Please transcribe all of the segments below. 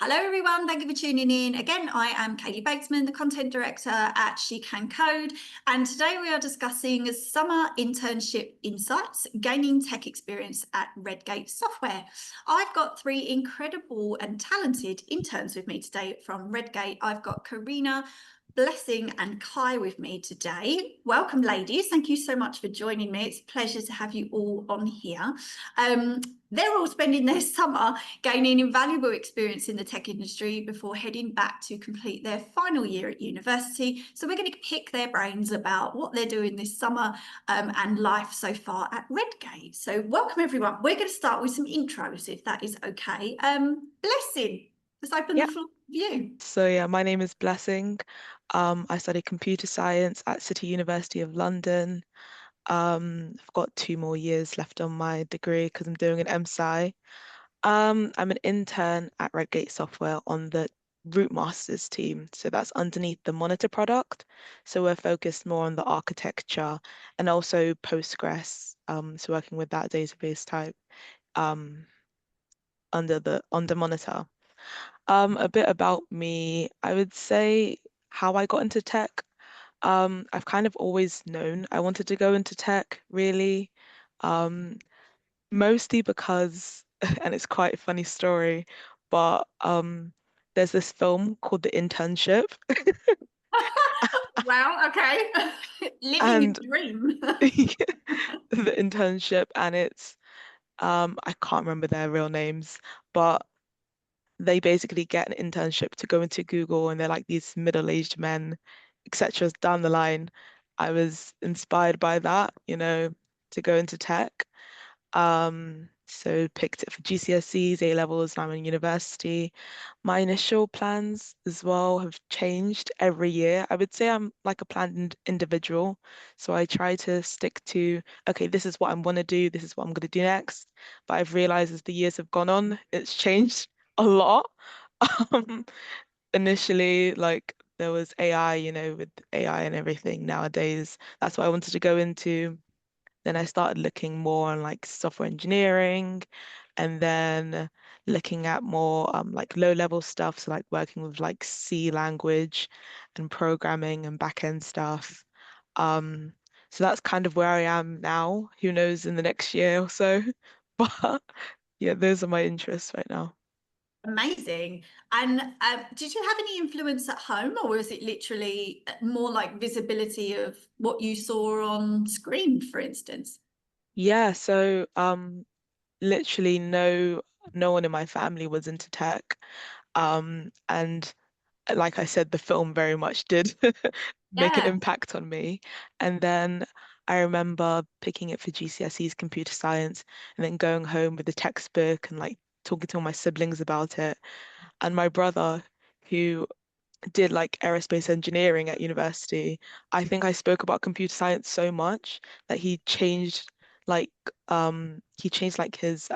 Hello, everyone. Thank you for tuning in. Again, I am Karyna Botvina, the content director at SheCanCode, and today we are discussing summer internship insights, gaining tech experience at Redgate Software. I've got three incredible and talented interns with me today from Redgate. I've got Karyna, Blessing and Kai with me today. Welcome, ladies. Thank you so much for joining me. It's a pleasure to have you all on here. They're all spending their summer gaining invaluable experience in the tech industry before heading back to complete their final year at university. So we're going to pick their brains about what they're doing this summer and life so far at Redgate. So welcome, everyone. We're going to start with some intros, if that is okay. Blessing, let's open the floor for you. So my name is Blessing. I study computer science at City University of London. I've got 2 more years left on my degree because I'm doing an MSci. I'm an intern at Redgate Software on the Root Masters team. So that's underneath the Monitor product. So we're focused more on the architecture and also Postgres. So working with that database type under Monitor. A bit about me, I would say how I got into tech. I've kind of always known I wanted to go into tech, really. Um, Mostly because, and it's quite a funny story, but there's this film called The Internship, Wow, okay. Living and the dream. The Internship, and it's I can't remember their real names, but they basically get an internship to go into Google, and they're like these middle-aged men, etc. Down the line, I was inspired by that, to go into tech. So picked it for GCSEs, A levels, and I'm in university. My initial plans as well have changed every year. I would say I'm like a planned individual. So I try to stick to, okay, this is what I want to do, this is what I'm going to do next. But I've realized as the years have gone on, it's changed a lot. Um, Initially, like there was AI, with AI and everything nowadays. That's what I wanted to go into. Then I started looking more on like software engineering and then looking at more like low level stuff. So like working with like C language and programming and back-end stuff. Um, so that's kind of where I am now. Who knows in the next year or so. But yeah, those are my interests right now. Amazing. And did you have any influence at home, or was it literally more like visibility of what you saw on screen, for instance? Yeah, so literally no one in my family was into tech. And like I said, the film very much did make an Yeah. impact on me. And then I remember picking it for GCSE's computer science and then going home with the textbook and like talking to all my siblings about it. And my brother, who did like aerospace engineering at university, I think I spoke about computer science so much that like he changed like his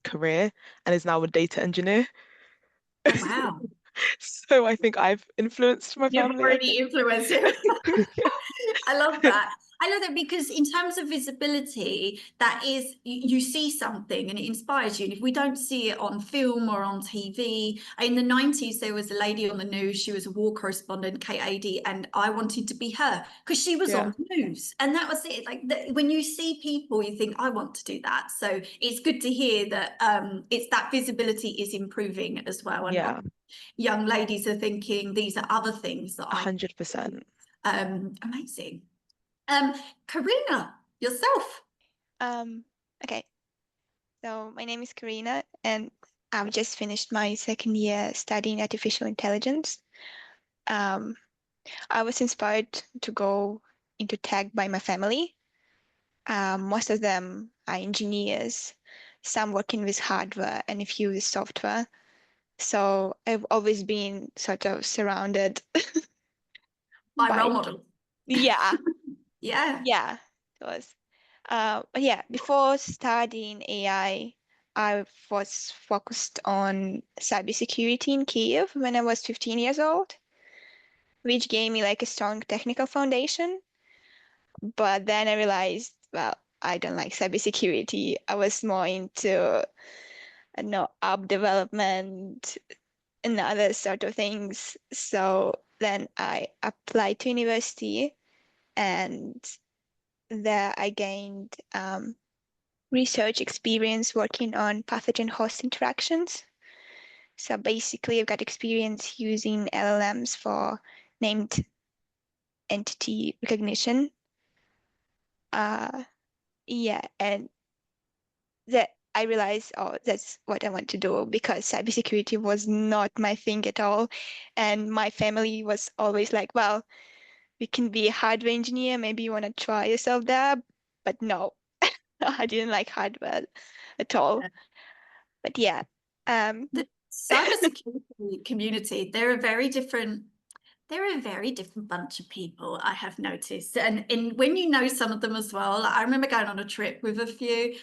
career and is now a data engineer. Oh, wow. So I think I've influenced my You've family, I already think. influenced him. I love that. I love that because in terms of visibility, that is, you see something and it inspires you. And if we don't see it on film or on TV, in the 90s, there was a lady on the news. She was a war correspondent, KAD, and I wanted to be her because she was Yeah, on the news. And that was it. Like when you see people, you think, I want to do that. So it's good to hear that it's that visibility is improving as well. And yeah, young ladies are thinking these are other things that I 100%. amazing. Karyna, yourself. Um, okay, so my name is Karyna, and I've just finished my second year studying artificial intelligence. Um, I was inspired to go into tech by my family. Most of them are engineers, some working with hardware and a few with software. So I've always been sort of surrounded My role by, model. yeah, Yeah. yeah, it was. But yeah, before studying AI, I was focused on cybersecurity in Kiev when I was 15 years old, which gave me like a strong technical foundation. But then I realized, well, I don't like cybersecurity. I was more into, I don't know, app development and other sort of things. So then I applied to university, and there I gained research experience working on pathogen host interactions. So basically, I've got experience using LLMs for named entity recognition. Yeah, and that I realized, oh, that's what I want to do, because cybersecurity was not my thing at all. And my family was always like, well, you can be a hardware engineer, maybe you want to try yourself there. But no, I didn't like hardware at all. But yeah. The cybersecurity community, they're a very different bunch of people, I have noticed. And when you know some of them as well, I remember going on a trip with a few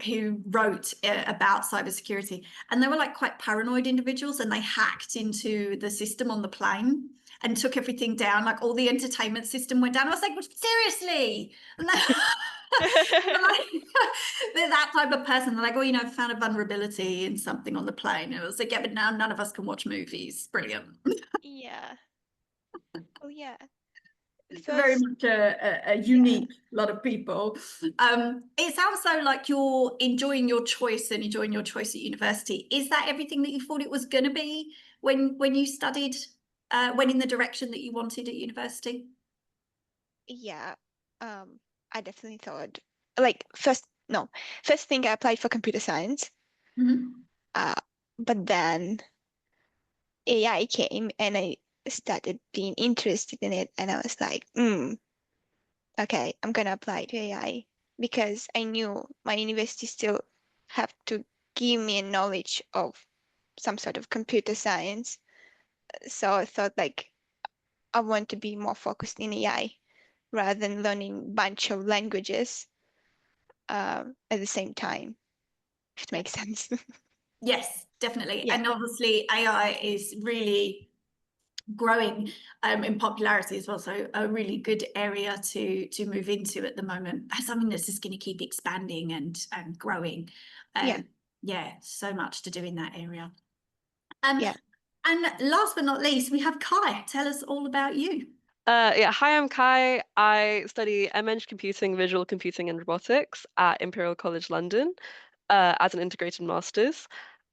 who wrote about cybersecurity, and they were like quite paranoid individuals, and they hacked into the system on the plane and took everything down. Like all the entertainment system went down. I was like, well, seriously? And they're that type of person. They're like, oh, found a vulnerability in something on the plane. And it was like, yeah, but now none of us can watch movies. Brilliant. Yeah. Oh yeah. It's very much a unique lot of people. It sounds so like you're enjoying your choice and enjoying your choice at university. Is that everything that you thought it was going to be when you studied, went in the direction that you wanted at university? Yeah. I definitely thought, like, first thing I applied for computer science. But then AI came and I started being interested in it, and I was like, okay, I'm gonna apply to AI, because I knew my university still have to give me a knowledge of some sort of computer science. So I thought, like, I want to be more focused in AI rather than learning a bunch of languages at the same time, if it makes sense. Yes, definitely. Yeah. And obviously AI is really growing in popularity as well. So a really good area to move into at the moment. Something that's just going to keep expanding and growing. Yeah, so much to do in that area. Yeah. And last but not least, we have Kai. Tell us all about you. Hi, I'm Kai. I study MNG Computing, Visual Computing and Robotics at Imperial College London as an integrated master's.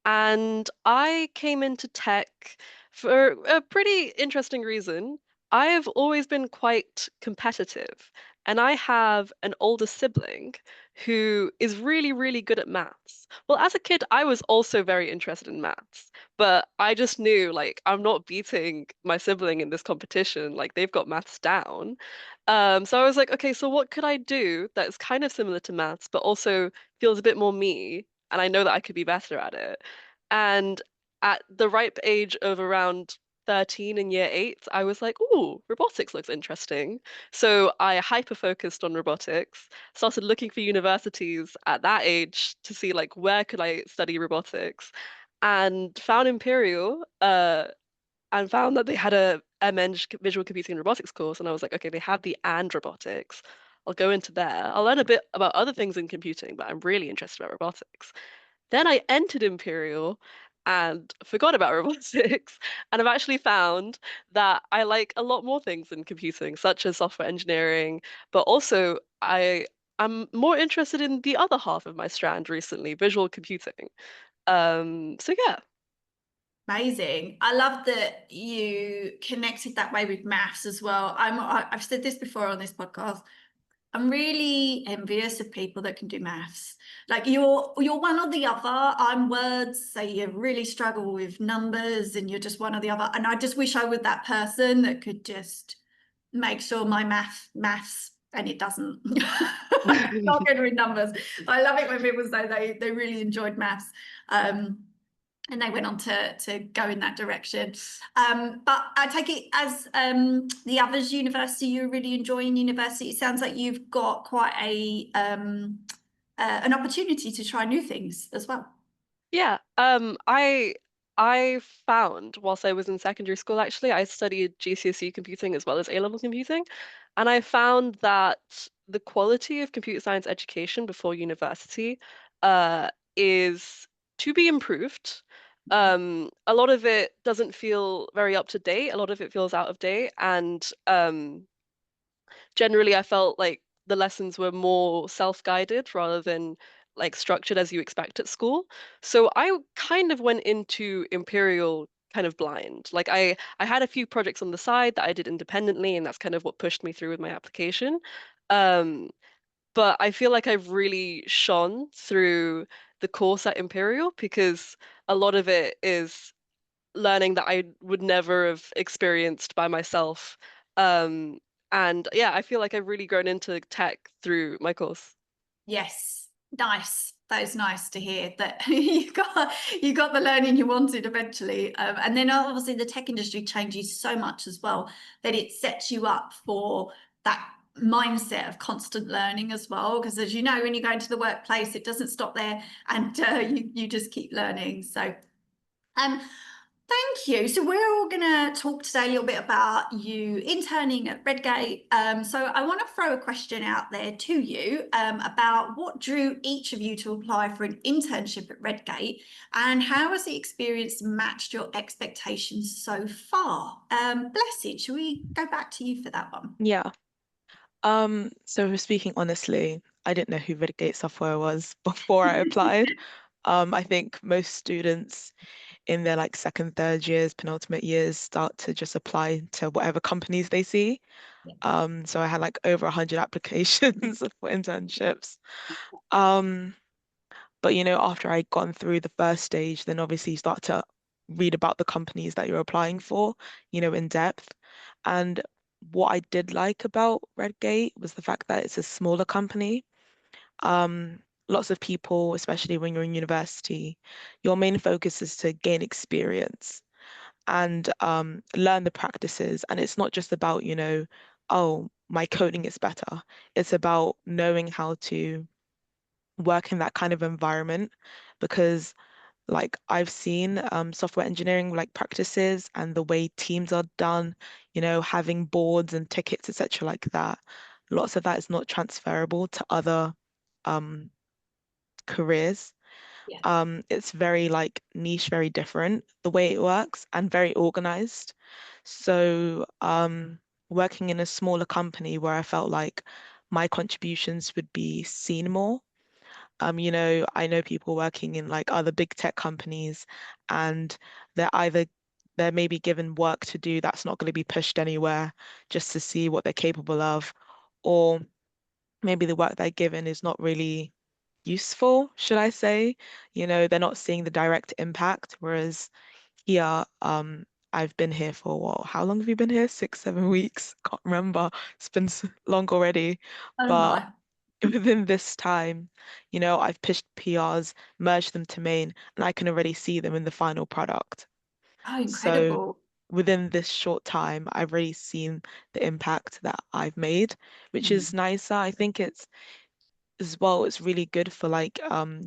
And I came into tech for a pretty interesting reason. I've always been quite competitive, and I have an older sibling who is really, really good at maths. Well, as a kid, I was also very interested in maths, but I just knew, like, I'm not beating my sibling in this competition. Like, they've got maths down. So I was like, okay, so what could I do that's kind of similar to maths, but also feels a bit more me, and I know that I could be better at it. And at the ripe age of around 13 in year 8, I was like, ooh, robotics looks interesting. So I hyper-focused on robotics, started looking for universities at that age to see like where could I study robotics, and found Imperial, and found that they had a MEng visual computing and robotics course, and I was like, okay, they have the and robotics. I'll go into there. I'll learn a bit about other things in computing, but I'm really interested about robotics. Then I entered Imperial and forgot about robotics, and I've actually found that I like a lot more things in computing, such as software engineering, but also I'm more interested in the other half of my strand recently, visual computing. So yeah. Amazing. I love that you connected that way with maths as well. I've said this before on this podcast. I'm really envious of people that can do maths. Like you're one or the other. I'm words, so you really struggle with numbers and you're just one or the other. And I just wish I was that person that could just make sure my maths, and it doesn't. Not good with numbers. I love it when people say they really enjoyed maths. And they went on to go in that direction. But I take it as the others university, you're really enjoying university. It sounds like you've got quite an opportunity to try new things as well. Yeah, I found whilst I was in secondary school, actually, I studied GCSE computing as well as A-level computing, and I found that the quality of computer science education before university is to be improved. A lot of it doesn't feel very up to date. A lot of it feels out of date. And generally, I felt like the lessons were more self-guided rather than like structured as you expect at school. So I kind of went into Imperial kind of blind. Like I had a few projects on the side that I did independently, and that's kind of what pushed me through with my application. Um, but I feel like I've really shone through the course at Imperial because a lot of it is learning that I would never have experienced by myself. Um, and yeah, I feel like I've really grown into tech through my course. Yes, nice. That is nice to hear that you got the learning you wanted eventually. And then obviously the tech industry changes so much as well that it sets you up for that mindset of constant learning as well. Because as you know, when you go into the workplace, it doesn't stop there, and you just keep learning. So, thank you. So we're all going to talk today a little bit about you interning at Redgate. So I want to throw a question out there to you about what drew each of you to apply for an internship at Redgate, and how has the experience matched your expectations so far? Blessed, shall we go back to you for that one? Yeah. So speaking honestly, I didn't know who Redgate Software was before I applied. I think most students in their like second, third years, penultimate years start to just apply to whatever companies they see. Yeah. So I had like over 100 applications for internships. Um, but after I'd gone through the first stage, then obviously you start to read about the companies that you're applying for, in depth. And what I did like about Redgate was the fact that it's a smaller company. Lots of people, especially when you're in university, your main focus is to gain experience and learn the practices. And it's not just about, oh, my coding is better. It's about knowing how to work in that kind of environment because like I've seen software engineering like practices and the way teams are done, having boards and tickets, etc. like that. Lots of that is not transferable to other um, careers. Yeah. It's very like niche, very different the way it works and very organized. So working in a smaller company where I felt like my contributions would be seen more. I know people working in like other big tech companies and they're maybe given work to do that's not going to be pushed anywhere just to see what they're capable of, or maybe the work they're given is not really useful, should I say? They're not seeing the direct impact, whereas here, I've been here for what, how long have you been here? 6, 7 weeks? Can't remember. It's been long already. Oh But my. within this time, I've pushed PRs, merged them to main, and I can already see them in the final product. Oh, So incredible. within this short time, I've already seen the impact that I've made, which Mm. is nicer. I think it's as well, it's really good for like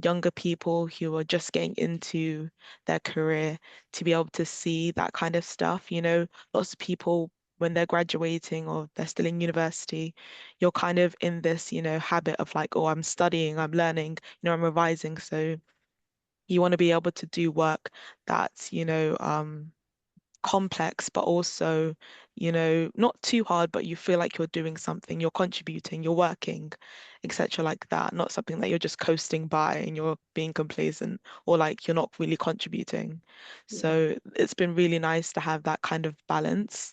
younger people who are just getting into their career to be able to see that kind of stuff. Lots of people when they're graduating or they're still in university, you're kind of in this, habit of like, oh, I'm studying, I'm learning, I'm revising. So you want to be able to do work that's, complex, but also, not too hard, but you feel like you're doing something, you're contributing, you're working, etc. like that. Not something that you're just coasting by and you're being complacent or like you're not really contributing. Yeah. So it's been really nice to have that kind of balance.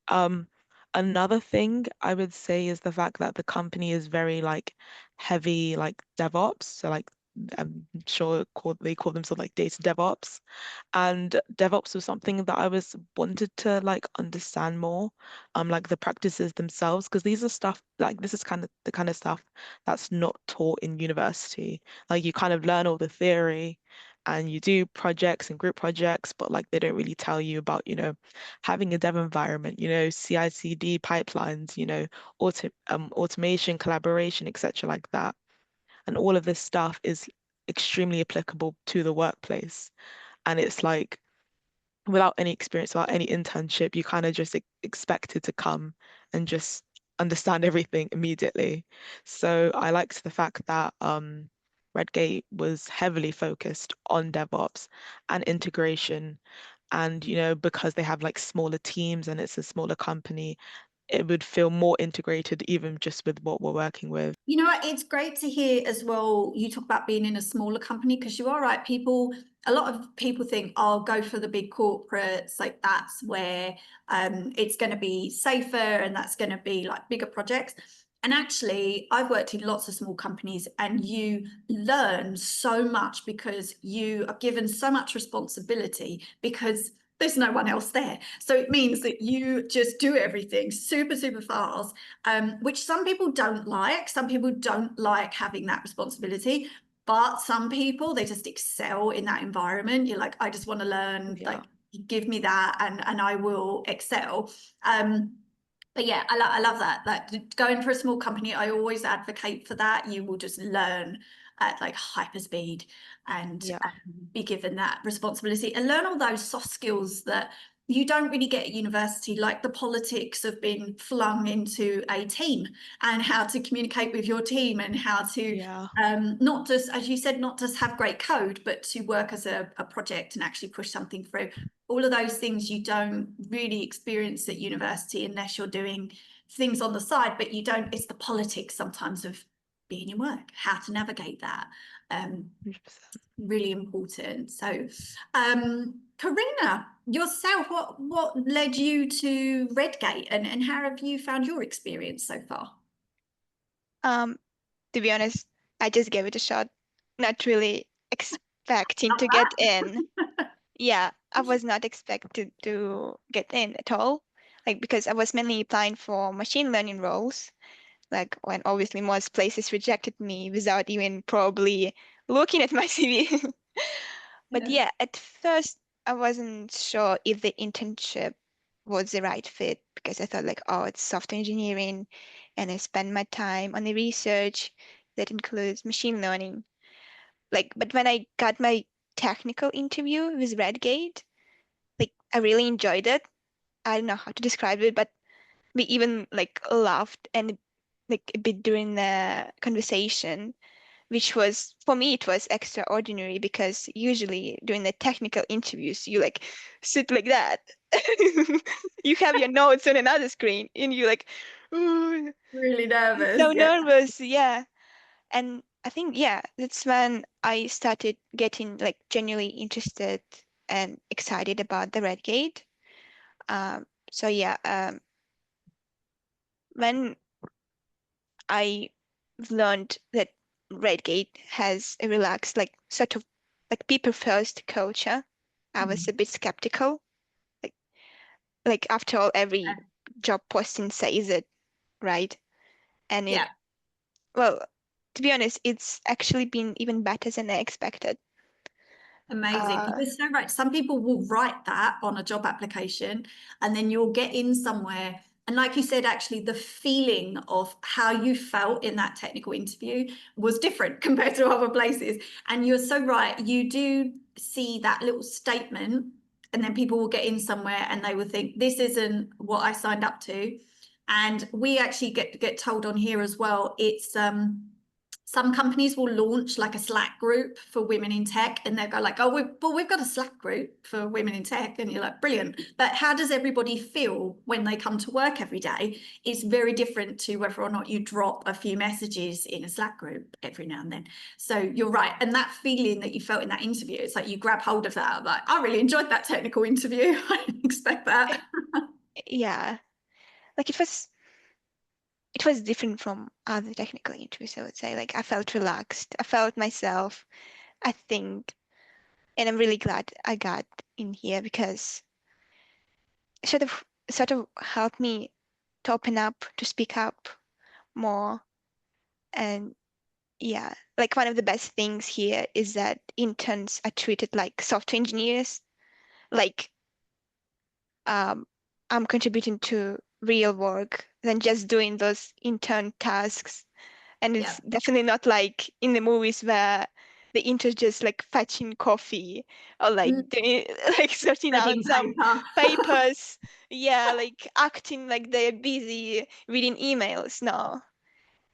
Um, Another thing I would say is the fact that the company is very like heavy like DevOps. So like I'm sure they call themselves like data DevOps. And DevOps was something that I was wanted to like understand more, like the practices themselves, because these are stuff like this is kind of the kind of stuff that's not taught in university. Like you kind of learn all the theory and you do projects and group projects, but like they don't really tell you about, having a dev environment, CI/CD pipelines, automation, collaboration, etc. like that. And all of this stuff is extremely applicable to the workplace. And it's like without any experience, without any internship, you kind of just expected to come and just understand everything immediately. So I liked the fact that Redgate was heavily focused on DevOps and integration. And, because they have like smaller teams and it's a smaller company, it would feel more integrated even just with what we're working with. You know what? It's great to hear as well. You talk about being in a smaller company, because you are right. A lot of people think, "I'll go for the big corporates. Like that's where it's going to be safer and that's going to be like bigger projects." And actually, I've worked in lots of small companies, and you learn so much because you are given so much responsibility because there's no one else there. So it means that you just do everything super, super fast, which some people don't like. Some people don't like having that responsibility, but some people, they just excel in that environment. You're like, I just want to learn, Yeah. like, give me that and I will excel. But yeah, I love that. Like going for a small company, I always advocate for that. You will just learn at like hyper speed and Yeah. be given that responsibility and learn all those soft skills that you don't really get at university, like the politics of being flung into a team and how to communicate with your team and how to Yeah. not just, as you said, not just have great code, but to work as a project and actually push something through. All of those things you don't really experience at university unless you're doing things on the side, but you don't, it's the politics sometimes of being in work, how to navigate that. 100%. Really important. So Karyna, yourself, what led you to Redgate and how have you found your experience so far? To be honest, I just gave it a shot, not really expecting to get in. Yeah, I was not expected to get in at all. Like because I was mainly applying for machine learning roles, like when obviously most places rejected me without even probably looking at my CV. But yeah, at first I wasn't sure if the internship was the right fit because I thought like, oh, it's software engineering and I spend my time on the research that includes machine learning. Like, but when I got my technical interview with Redgate, like I really enjoyed it. I don't know how to describe it, but we even like laughed and like a bit during the conversation, which was for me it was extraordinary because usually during the technical interviews you like sit like that. You have your notes on another screen and you like, "Ooh, Really I'm nervous. so Yeah. nervous." Yeah. And I think, yeah, that's when I started getting like genuinely interested and excited about the Redgate. So yeah, when I learned that Redgate has a relaxed, like sort of like people first culture, I was a bit skeptical. Like, like after all, every job posting says it, right? And it, Yeah. well, to be honest, it's actually been even better than I expected. Amazing. You're so right. Some people will write that on a job application and then you'll get in somewhere. And like you said, actually, the feeling of how you felt in that technical interview was different compared to other places. And you're so right. You do see that little statement, and then people will get in somewhere and they will think, this isn't what I signed up to. And we actually get told on here as well, it's some companies will launch like a Slack group for women in tech, and they'll go like, oh, we've got a Slack group for women in tech. And you're like, brilliant. But how does everybody feel when they come to work every day? It's very different to whether or not you drop a few messages in a Slack group every now and then. So you're right. And that feeling that you felt in that interview, it's like you grab hold of that. Like, I really enjoyed that technical interview. I didn't expect that. Yeah, like it was different from other technical interviews, I would say. Like I felt relaxed. I felt myself, I think, and I'm really glad I got in here because it sort of helped me to open up, to speak up more. And yeah, like one of the best things here is that interns are treated like software engineers. Like I'm contributing to real work than just doing those intern tasks. And Yeah. it's definitely not like in the movies where the interns just like fetching coffee or like doing, like sorting out Reading some paper. papers. Yeah, like acting like they're busy reading emails. No,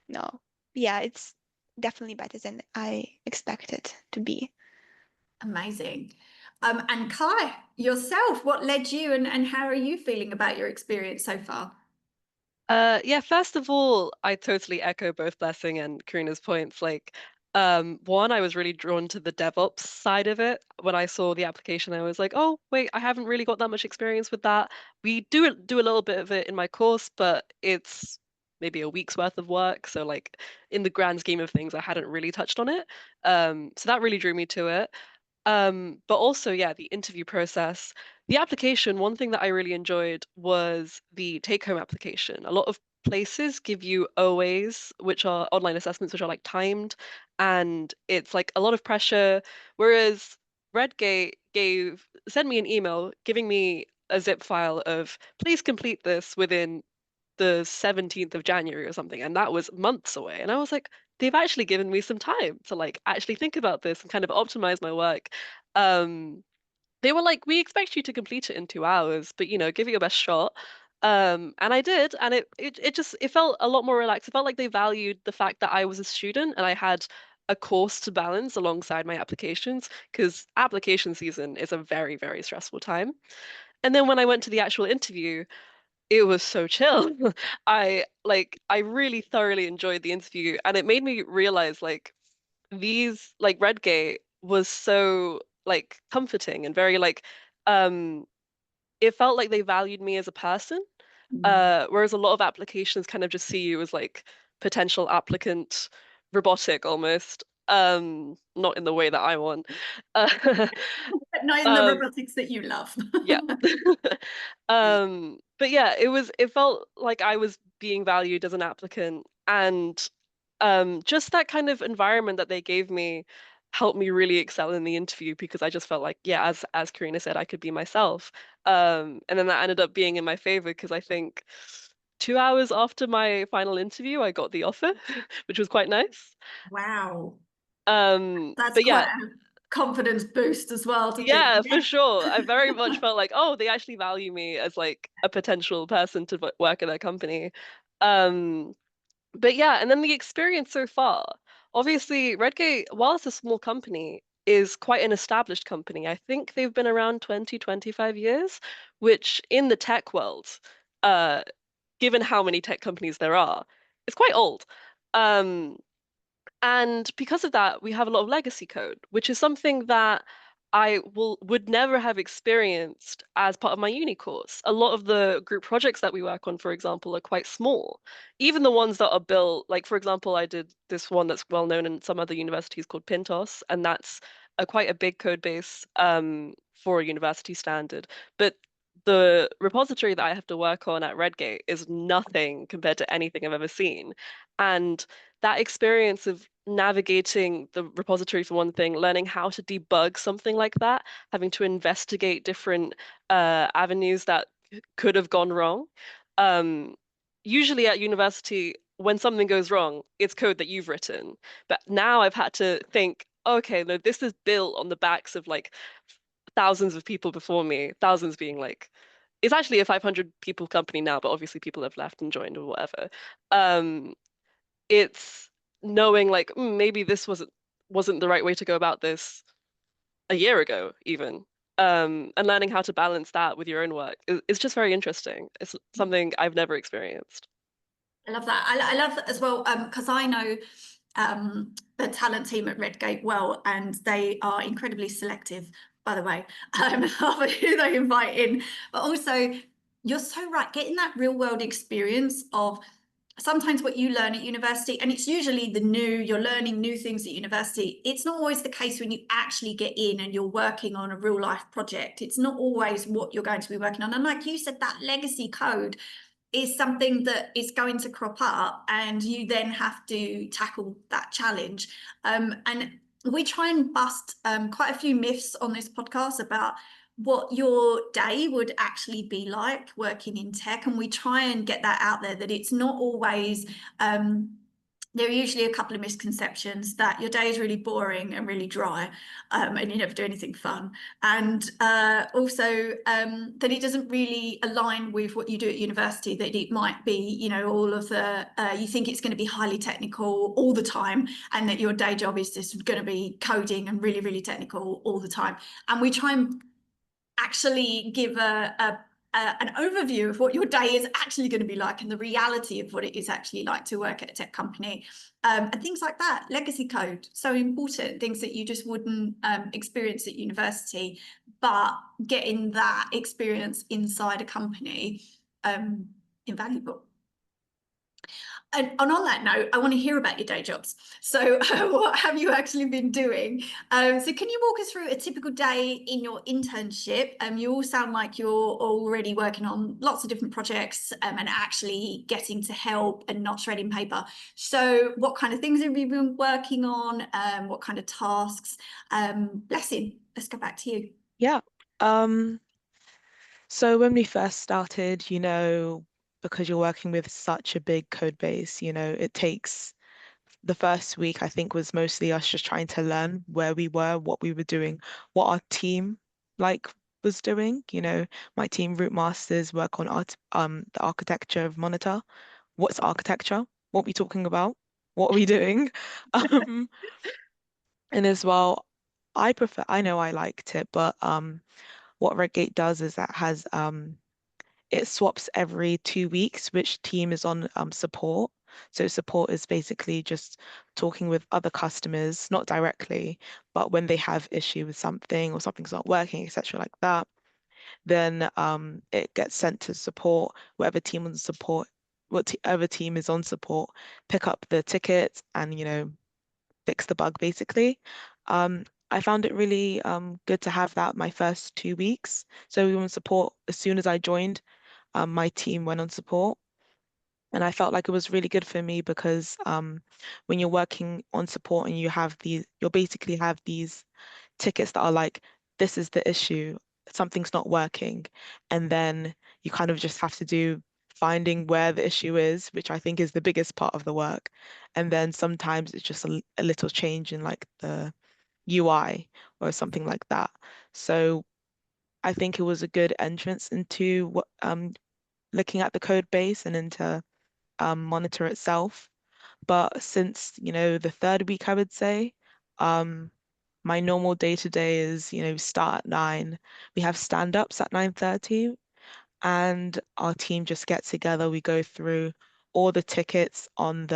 no. Yeah, it's definitely better than I expected to be. Amazing. And Kai, yourself, what led you and how are you feeling about your experience so far? Yeah, first of all, I totally echo both Blessing and Karina's points. Like, one, I was really drawn to the DevOps side of it. When I saw the application, I was like, oh, wait, I haven't really got that much experience with that. We do a little bit of it in my course, but it's maybe a week's worth of work. So like in the grand scheme of things, I hadn't really touched on it. So that really drew me to it. But also, yeah, the interview process. The application, one thing that I really enjoyed was the take-home application. A lot of places give you OAs, which are online assessments, which are like timed, and it's like a lot of pressure. Whereas Redgate sent me an email giving me a zip file of please complete this within the 17th of January or something, and that was months away. And I was like, they've actually given me some time to like actually think about this and kind of optimize my work. Um, they were like, we expect you to complete it in 2 hours, but give it your best shot. And I did, and it felt a lot more relaxed. It felt like they valued the fact that I was a student and I had a course to balance alongside my applications, because application season is a very, very stressful time. And then when I went to the actual interview, it was so chill. I really thoroughly enjoyed the interview, and it made me realize like these like Redgate was so like comforting and very like um it felt like they valued me as a person. Whereas a lot of applications kind of just see you as like potential applicant, robotic almost. Not in the way that I want. But not in the Um, robotics that you love. yeah. But yeah, it felt like I was being valued as an applicant, and just that kind of environment that they gave me helped me really excel in the interview, because I just felt like, yeah, as Karyna said, I could be myself. And then that ended up being in my favor, because I think 2 hours after my final interview, I got the offer, which was quite nice. Wow. That's But quite yeah, a confidence boost as well to think, yeah, for yes. sure. I very much felt like, oh, they actually value me as like a potential person to work at their company. Um, but yeah, and then the experience so far. Obviously, Redgate, while it's a small company, is quite an established company. I think they've been around 20, 25 years, which in the tech world, uh, given how many tech companies there are, is quite old. Um, and because of that, we have a lot of legacy code, which is something that I would never have experienced as part of my uni course. A lot of the group projects that we work on, for example, are quite small. Even the ones that are built, like for example, I did this one that's well known in some other universities called Pintos, and that's quite a big code base for a university standard. But the repository that I have to work on at Redgate is nothing compared to anything I've ever seen. And that experience of navigating the repository for one thing, learning how to debug something like that, having to investigate different avenues that could have gone wrong. Um, Usually at university, when something goes wrong, it's code that you've written. But now I've had to think, okay, no, this is built on the backs of like thousands of people before me, thousands being like, it's actually a 500 people company now, but obviously people have left and joined or whatever. Um, it's knowing like maybe this wasn't the right way to go about this a year ago even, and learning how to balance that with your own work is just very interesting. It's something I've never experienced. I love that. I love that as well, because I know the talent team at Redgate well, and they are incredibly selective, by the way, of who they invite in. But also, you're so right, getting that real world experience of sometimes what you learn at university, and it's usually you're learning new things at university. It's not always the case when you actually get in and you're working on a real life project. It's not always what you're going to be working on. And like you said, that legacy code is something that is going to crop up, and you then have to tackle that challenge. And we try and bust quite a few myths on this podcast about what your day would actually be like working in tech, and we try and get that out there, that it's not always there are usually a couple of misconceptions that your day is really boring and really dry, and you never do anything fun. And also that it doesn't really align with what you do at university, that it might be, you know, all of the, you think it's going to be highly technical all the time, and that your day job is just going to be coding and really, really technical all the time. And we try and actually give an overview of what your day is actually going to be like, and the reality of what it is actually like to work at a tech company, and things like that. Legacy code, so important, things that you just wouldn't experience at university, but getting that experience inside a company, invaluable. And on that note, I want to hear about your day jobs. So what have you actually been doing? So can you walk us through a typical day in your internship? You all sound like you're already working on lots of different projects, and actually getting to help and not shredding paper. So what kind of things have you been working on? What kind of tasks? Blessing, let's go back to you. Yeah. So when we first started, you know, because you're working with such a big code base, you know, it takes the first week, I think, was mostly us just trying to learn where we were, what we were doing, what our team like was doing. You know, my team, Root Masters, work on the architecture of Monitor. What's architecture? What are we talking about? What are we doing? Um, and as well, I know I liked it, but what Redgate does is that has it swaps every 2 weeks which team is on support. So support is basically just talking with other customers, not directly, but when they have issue with something or something's not working, etc., like that, then it gets sent to support, whatever team on support, whatever team is on support, pick up the tickets and, you know, fix the bug basically. I found it really good to have that my first 2 weeks. So we were on support as soon as I joined. My team went on support. And I felt like it was really good for me because when you're working on support and you basically have these tickets that are like, this is the issue, something's not working. And then you kind of just have to do finding where the issue is, which I think is the biggest part of the work. And then sometimes it's just a little change in like the UI or something like that. So I think it was a good entrance into what looking at the code base and into Monitor itself. But since, you know, the third week, I would say, my normal day to day is, you know, start at 9. We have stand-ups at 9:30, and our team just gets together. We go through all the tickets on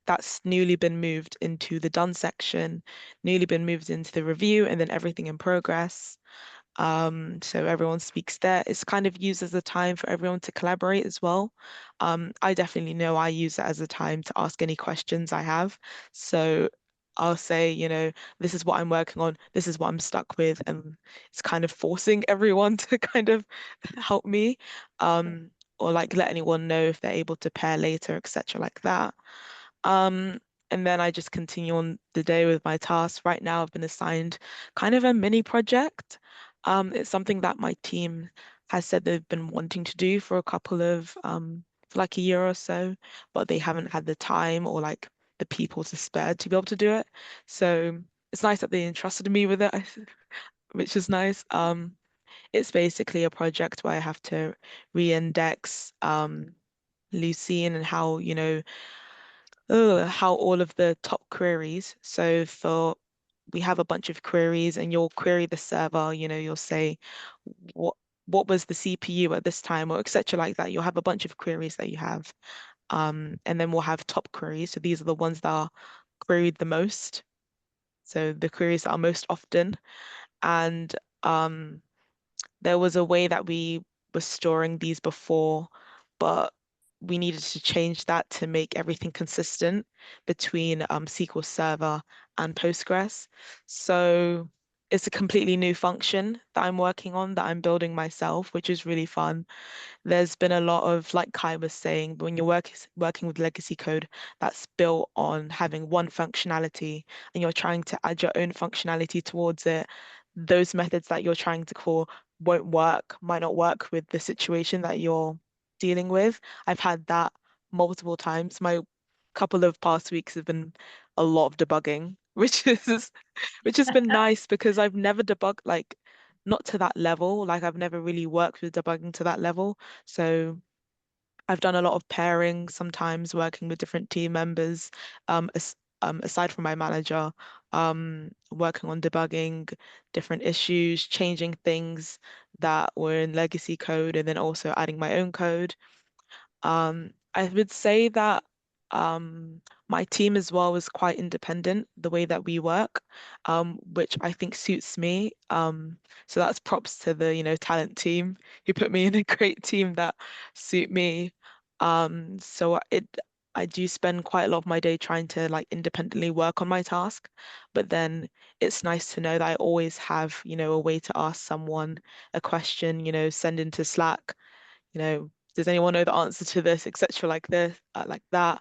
that's newly been moved into the done section, newly been moved into the review, and then everything in progress. So everyone speaks there. It's kind of used as a time for everyone to collaborate as well. I definitely know I use it as a time to ask any questions I have. So I'll say, you know, this is what I'm working on, this is what I'm stuck with, and it's kind of forcing everyone to kind of help me, or like let anyone know if they're able to pair later, etc., like that. Um, and then I just continue on the day with my tasks. Right now, I've been assigned kind of a mini project. It's something that my team has said they've been wanting to do for a couple of, for like a year or so, but they haven't had the time or like the people to spare to be able to do it. So it's nice that they entrusted me with it, which is nice. It's basically a project where I have to re-index Lucene and how, you know, how all of the top queries. So we have a bunch of queries and you'll query the server, you know, you'll say what was the CPU at this time or etc. like that. You'll have a bunch of queries that you have. And then we'll have top queries. So these are the ones that are queried the most. So the queries that are most often. And there was a way that we were storing these before, but we needed to change that to make everything consistent between SQL Server and Postgres. So it's a completely new function that I'm working on, that I'm building myself, which is really fun. There's been a lot of, like Kai was saying, when you're working with legacy code that's built on having one functionality and you're trying to add your own functionality towards it, those methods that you're trying to call won't work, might not work with the situation that you're dealing with. I've had that multiple times. couple of past weeks have been a lot of debugging, which has been nice because I've never debugged like not to that level. Like I've never really worked with debugging to that level. So I've done a lot of pairing, sometimes working with different team members, aside from my manager, working on debugging different issues, changing things that were in legacy code, and then also adding my own code. I would say that my team as well is quite independent, the way that we work, which I think suits me. So that's props to the, talent team who put me in a great team that suit me. So I do spend quite a lot of my day trying to like independently work on my task, but then it's nice to know that I always have, a way to ask someone a question, send into Slack, does anyone know the answer to this, etc., like this, like that,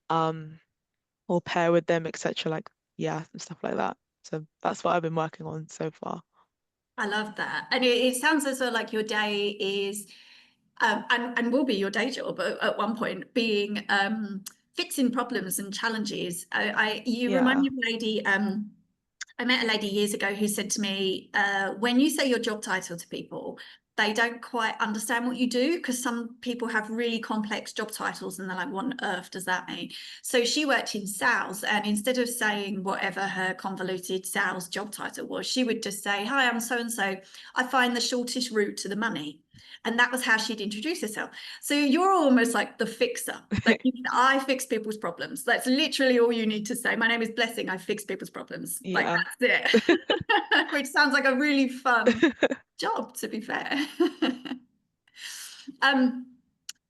or pair with them, etc., like yeah, and stuff like that. So that's what I've been working on so far. I love that. And it sounds as though like your day is, and will be your day job at one point, being fixing problems and challenges. You remind me Yeah. of a lady, I met a lady years ago who said to me, when you say your job title to people, they don't quite understand what you do, because some people have really complex job titles and they're like, what on earth does that mean? So she worked in sales, and instead of saying whatever her convoluted sales job title was, she would just say, hi, I'm so and so. I find the shortest route to the money. And that was how she'd introduce herself. So you're almost like the fixer. Like I fix people's problems. That's literally all you need to say. My name is Blessing. I fix people's problems. Like Yeah. that's it. Which sounds like a really fun job, to be fair.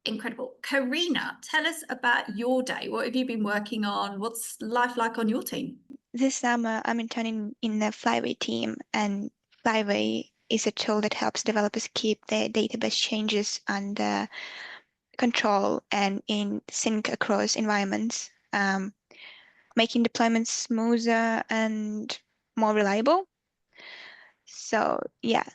Incredible. Karyna, tell us about your day. What have you been working on? What's life like on your team? This summer, I'm interning in the Flyway team, and Flyway is a tool that helps developers keep their database changes under control and in sync across environments, making deployments smoother and more reliable. So yeah,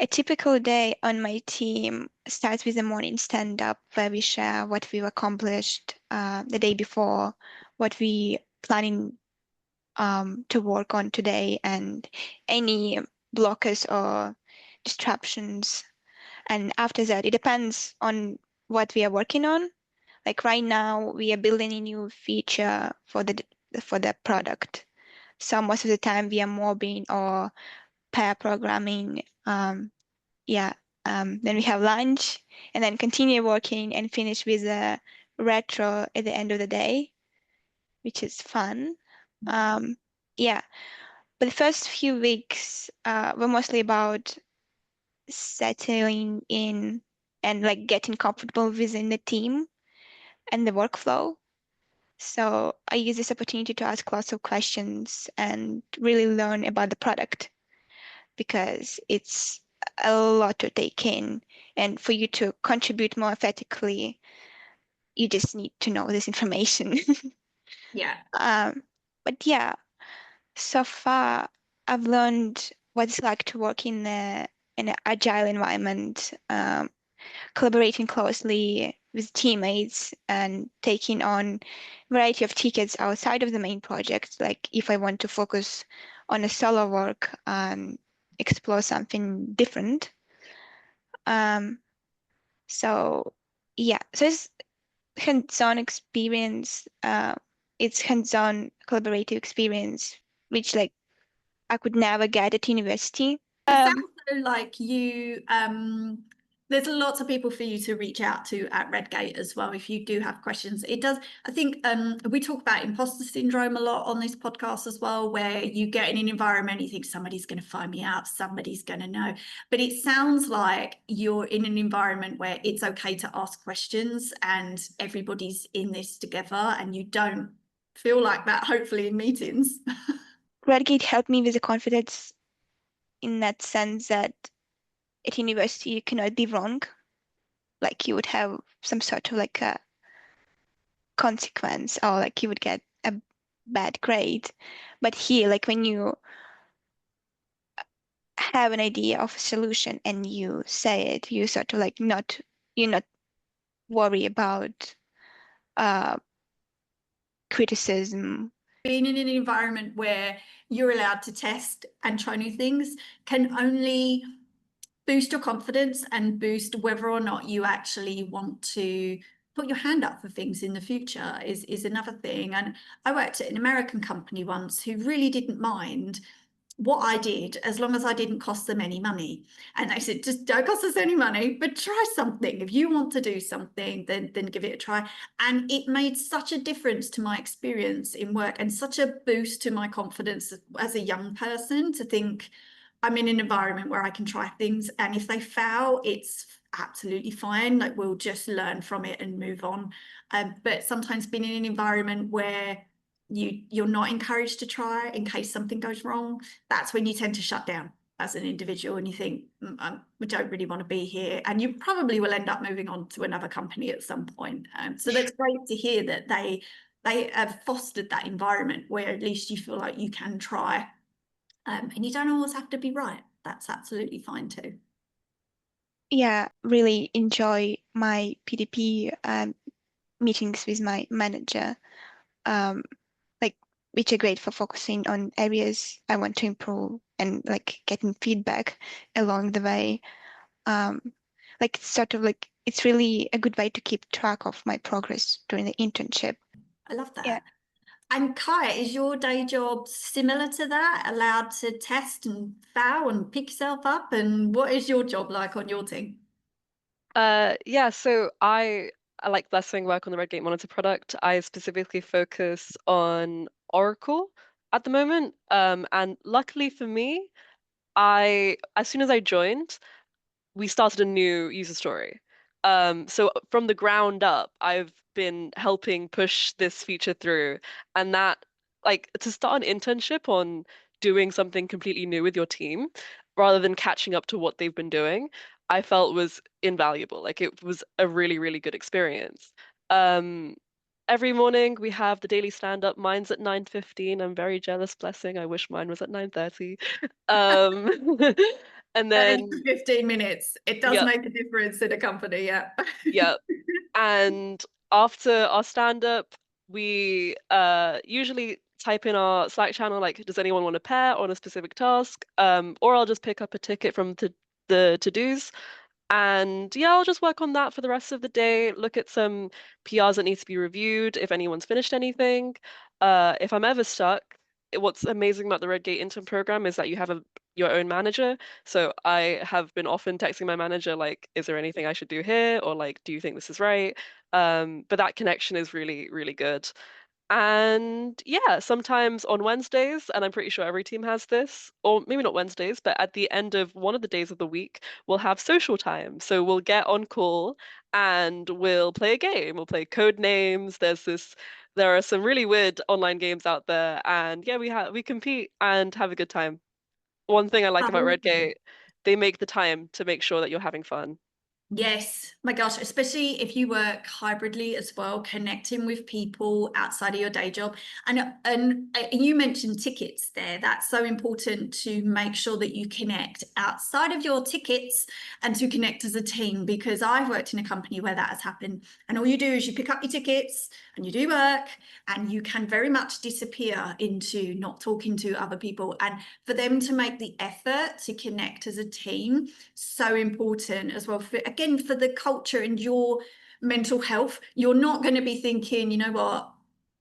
a typical day on my team starts with a morning stand-up where we share what we've accomplished the day before, what we planning to work on today, and any blockers or disruptions. And after that, it depends on what we are working on. Like right now, we are building a new feature for the product. So most of the time, we are mobbing or pair programming. Then we have lunch, and then continue working and finish with a retro at the end of the day, which is fun. Yeah, but the first few weeks were mostly about settling in and like getting comfortable within the team and the workflow. So I use this opportunity to ask lots of questions and really learn about the product, because it's a lot to take in. And for you to contribute more effectively, you just need to know this information. Yeah. But yeah, so far I've learned what it's like to work in an agile environment, collaborating closely with teammates and taking on a variety of tickets outside of the main project. Like if I want to focus on a solo work and explore something different. So yeah, so it's hands-on experience. It's hands-on collaborative experience, which like I could never get at university. It sounds though like you, there's lots of people for you to reach out to at Redgate as well if you do have questions. It does, I think we talk about imposter syndrome a lot on this podcast as well, where you get in an environment, you think somebody's going to find me out, somebody's going to know. But it sounds like you're in an environment where it's okay to ask questions and everybody's in this together, and you don't feel like that, hopefully, in meetings. Redgate helped me with the confidence in that sense that at university you cannot be wrong. Like you would have some sort of like a consequence, or like you would get a bad grade. But here, like when you have an idea of a solution and you say it, you sort of like you're not worry about criticism. Being in an environment where you're allowed to test and try new things can only boost your confidence and boost whether or not you actually want to put your hand up for things in the future is another thing. And I worked at an American company once who really didn't mind what I did as long as I didn't cost them any money. And they said, just don't cost us any money, but try something. If you want to do something, then give it a try. And it made such a difference to my experience in work and such a boost to my confidence as a young person to think I'm in an environment where I can try things. And if they fail, it's absolutely fine. Like, we'll just learn from it and move on. But sometimes being in an environment where you're not encouraged to try in case something goes wrong, that's when you tend to shut down as an individual and you think, we don't really want to be here, and you probably will end up moving on to another company at some point. So that's great to hear that they have fostered that environment where at least you feel like you can try, and you don't always have to be right. That's absolutely fine too. Yeah, really enjoy my PDP meetings with my manager, which are great for focusing on areas I want to improve and like getting feedback along the way. It's really a good way to keep track of my progress during the internship. I love that. Yeah. And Kai, is your day job similar to that? Allowed to test and fail and pick yourself up? And what is your job like on your team? Yeah, so I like blessing work on the Redgate Monitor product. I specifically focus on Oracle at the moment. And luckily for me, as soon as I joined, we started a new user story. So from the ground up, I've been helping push this feature through, and that, like, to start an internship on doing something completely new with your team, rather than catching up to what they've been doing, I felt was invaluable. Like, it was a really, really good experience. Um, every morning we have the daily stand-up. Mine's at 9:15. I'm very jealous, blessing. I wish mine was at 9:30. Um, and then 15 minutes. It does yeah, make a difference in a company, yeah. yeah. And after our stand-up, we usually type in our Slack channel, like, does anyone want to pair on a specific task? Or I'll just pick up a ticket from the to-dos. And yeah, I'll just work on that for the rest of the day, look at some PRs that need to be reviewed, if anyone's finished anything. If I'm ever stuck, what's amazing about the Redgate intern program is that you have your own manager. So I have been often texting my manager, like, is there anything I should do here? Or like, do you think this is right? But that connection is really, really good. And yeah, sometimes on Wednesdays, and I'm pretty sure every team has this, or maybe not Wednesdays, but at the end of one of the days of the week, we'll have social time. So we'll get on call and we'll play a game. We'll play code names. There are some really weird online games out there, and yeah, we compete and have a good time. One thing I like about Redgate, they make the time to make sure that you're having fun. Yes, my gosh, especially if you work hybridly as well, connecting with people outside of your day job. And you mentioned tickets there. That's so important to make sure that you connect outside of your tickets and to connect as a team, because I've worked in a company where that has happened. And all you do is you pick up your tickets and you do work, and you can very much disappear into not talking to other people. And for them to make the effort to connect as a team, so important as well. Again, for the culture and your mental health, you're not going to be thinking, you know what,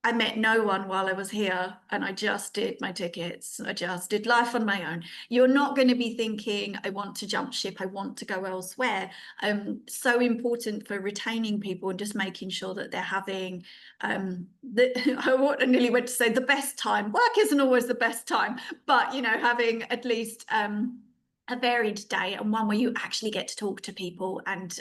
I met no one while I was here and I just did my tickets. I just did life on my own. You're not going to be thinking, I want to jump ship. I want to go elsewhere. So important for retaining people and just making sure that they're having I nearly went to say the best time. Work isn't always the best time, but, you know, having at least a varied day and one where you actually get to talk to people and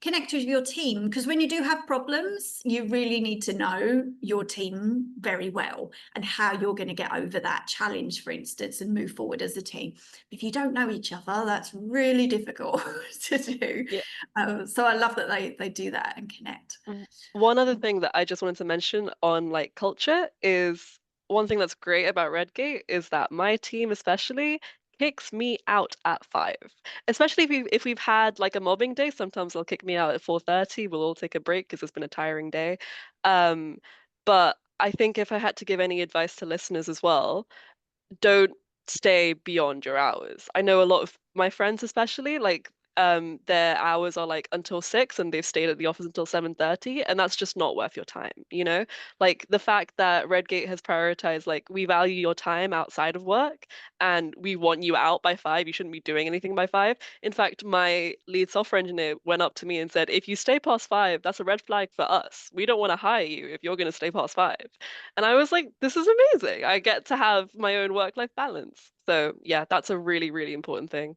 connect with your team. Because when you do have problems, you really need to know your team very well and how you're going to get over that challenge, for instance, and move forward as a team. If you don't know each other, that's really difficult to do. Yeah. So I love that they do that and connect. One other thing that I just wanted to mention on like culture is one thing that's great about Redgate is that my team especially kicks me out at 5. Especially if we've had like a mobbing day, sometimes they'll kick me out at 4:30. We'll all take a break because it's been a tiring day. But I think if I had to give any advice to listeners as well, don't stay beyond your hours. I know a lot of my friends, especially, like their hours are like until 6 and they've stayed at the office until 7:30, and that's just not worth your time, you know? Like the fact that Redgate has prioritized, like, we value your time outside of work and we want you out by 5. You shouldn't be doing anything by 5. In fact, my lead software engineer went up to me and said, if you stay past 5, that's a red flag for us. We don't want to hire you if you're going to stay past 5. And I was like, this is amazing. I get to have my own work-life balance. So yeah, that's a really, really important thing.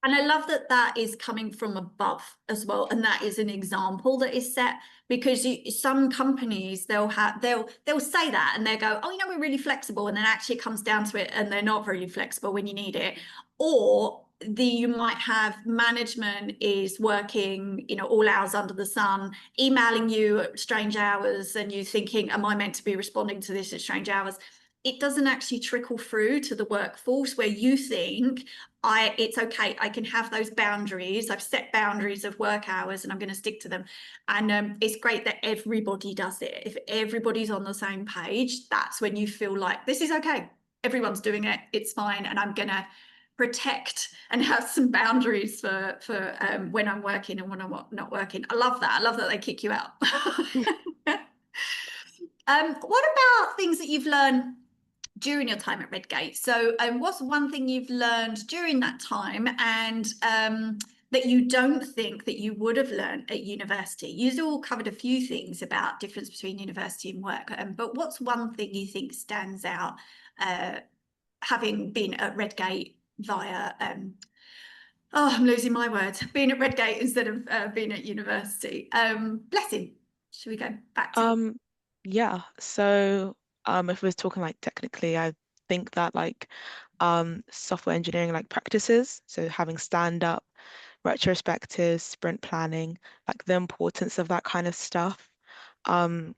And I love that that is coming from above as well, and that is an example that is set, because some companies they'll say that and they go, oh, you know, we're really flexible, and then actually it comes down to it and they're not really flexible when you need it. Or you might have management is working, you know, all hours under the sun, emailing you at strange hours, and you thinking, am I meant to be responding to this at strange hours? It doesn't actually trickle through to the workforce where you think, it's okay, I can have those boundaries. I've set boundaries of work hours and I'm going to stick to them. And it's great that everybody does it. If everybody's on the same page, that's when you feel like this is okay. Everyone's doing it. It's fine. And I'm going to protect and have some boundaries for when I'm working and when I'm not working. I love that. I love that they kick you out. What about things that you've learned during your time at Redgate? So what's one thing you've learned during that time, and that you don't think that you would have learned at university? You've all covered a few things about difference between university and work, but what's one thing you think stands out, having been at Redgate via I'm losing my words, being at Redgate instead of being at university? Blessing, should we go back to Yeah, so if we're talking like technically, I think that like software engineering like practices, so having stand-up, retrospectives, sprint planning, like the importance of that kind of stuff um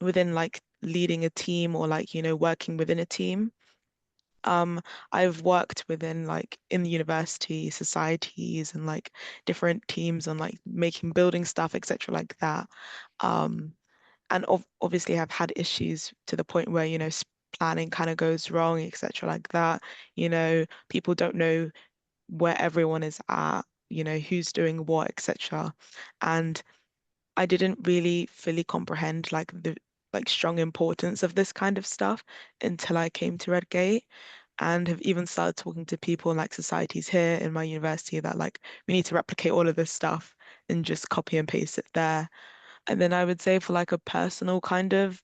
within like leading a team, or like, you know, working within a team. I've worked within like in the university societies and like different teams on like making building stuff, etc. like that. Um, and obviously have had issues to the point where, you know, planning kind of goes wrong, etc. like that. You know, people don't know where everyone is at, you know, who's doing what, etc. And I didn't really fully comprehend like the like strong importance of this kind of stuff until I came to Redgate, and have even started talking to people in like societies here in my university that like we need to replicate all of this stuff and just copy and paste it there. And then I would say for like a personal kind of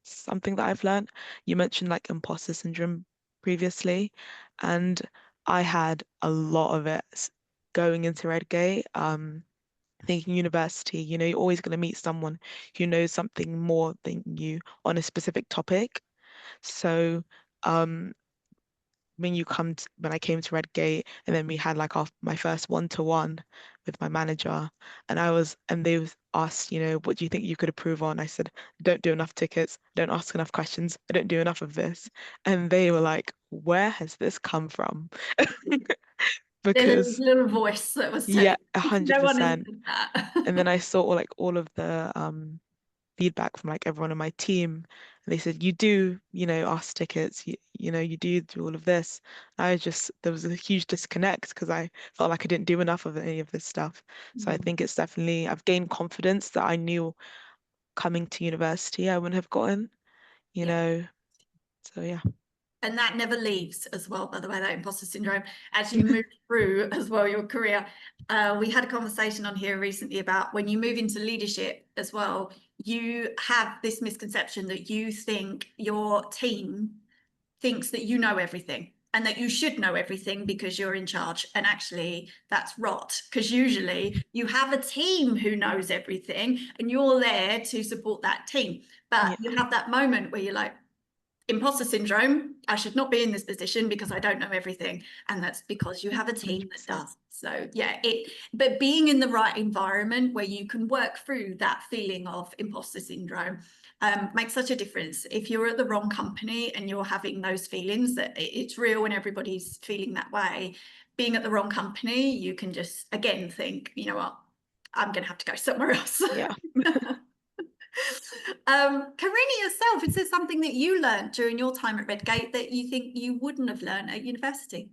something that I've learned, you mentioned like imposter syndrome previously, and I had a lot of it going into Redgate. Thinking university, you know, you're always going to meet someone who knows something more than you on a specific topic. So when I came to Redgate, and then we had like my first one-to-one with my manager, and they was asked, you know, what do you think you could improve on? I said, don't do enough tickets, don't ask enough questions, I don't do enough of this. And they were like, where has this come from? the Because little voice that was yeah, saying, no one has 100%. said that. And then I saw like all of the feedback from like everyone on my team. And they said, you do, you know, ask tickets, you know, you do all of this. There was a huge disconnect because I felt like I didn't do enough of any of this stuff. So I think it's definitely, I've gained confidence that I knew coming to university I wouldn't have gotten, you know. So yeah. And that never leaves as well, by the way, that imposter syndrome, as you move through as well your career. We had a conversation on here recently about when you move into leadership as well, you have this misconception that you think your team thinks that you know everything and that you should know everything because you're in charge. And actually that's rot, because usually you have a team who knows everything and you're there to support that team. But you have that moment where you're like, imposter syndrome, I should not be in this position because I don't know everything. And that's because you have a team that does. So yeah, but being in the right environment where you can work through that feeling of imposter syndrome makes such a difference. If you're at the wrong company and you're having those feelings that it's real and everybody's feeling that way, being at the wrong company, you can just again think, you know what, I'm going to have to go somewhere else. Yeah. Karyna yourself, is there something that you learned during your time at Redgate that you think you wouldn't have learned at university?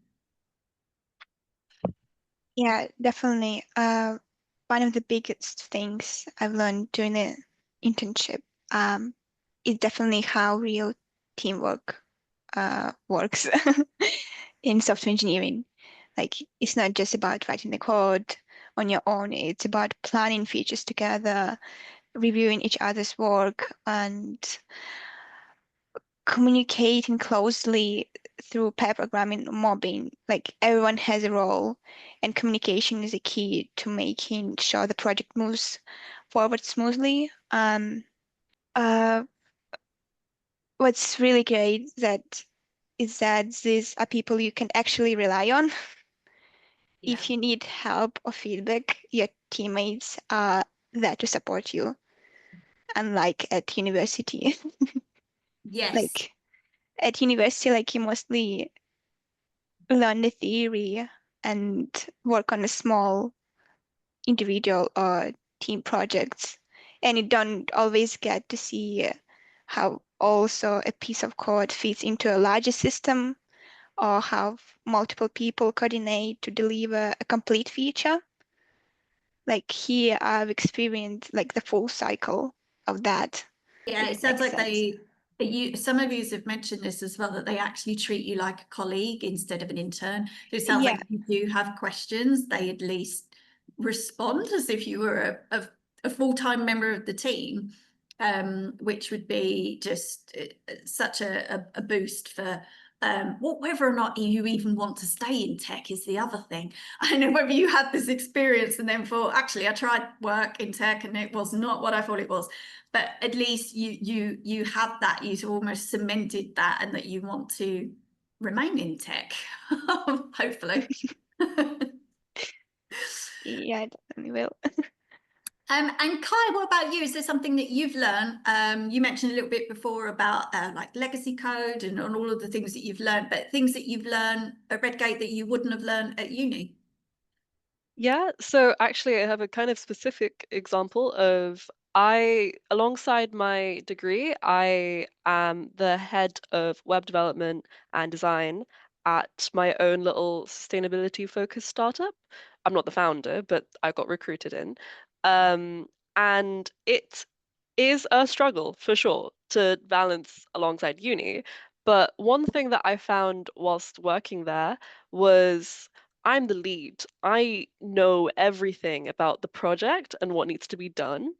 Yeah, definitely. One of the biggest things I've learned during the internship is definitely how real teamwork works in software engineering. Like, it's not just about writing the code on your own, it's about planning features together, reviewing each other's work, and communicating closely through pair programming, mobbing. Like, everyone has a role, and communication is a key to making sure the project moves forward smoothly. Uh, what's really great is that these are people you can actually rely on. Yeah. If you need help or feedback, your teammates are there to support you, unlike at university. Yes. Like, at university, like, you mostly learn the theory and work on a small individual or team projects, and you don't always get to see how also a piece of code fits into a larger system, or how multiple people coordinate to deliver a complete feature. Like, here I've experienced like the full cycle of that, Yeah, if it it sounds makes like sense. some of you have mentioned this as well, that they actually treat you like a colleague instead of an intern. So it sounds Yeah, like if you do have questions, they at least respond as if you were a full-time member of the team, which would be just such a boost for whether or not you even want to stay in tech is the other thing. I know whether you had this experience and then thought, actually, I tried work in tech and it was not what I thought it was. But at least you have that, you've almost cemented that, and that you want to remain in tech, hopefully. yeah, I definitely will. And Kai, what about you? Is there something that you've learned? You mentioned a little bit before about like legacy code and all of the things that you've learned, but things that you've learned at Redgate that you wouldn't have learned at uni. Yeah, so actually, I have a kind of specific example of alongside my degree, I am the head of web development and design at my own little sustainability focused startup. I'm not the founder, but I got recruited in. And it is a struggle for sure to balance alongside uni. But one thing that I found whilst working there was I'm the lead. I know everything about the project and what needs to be done,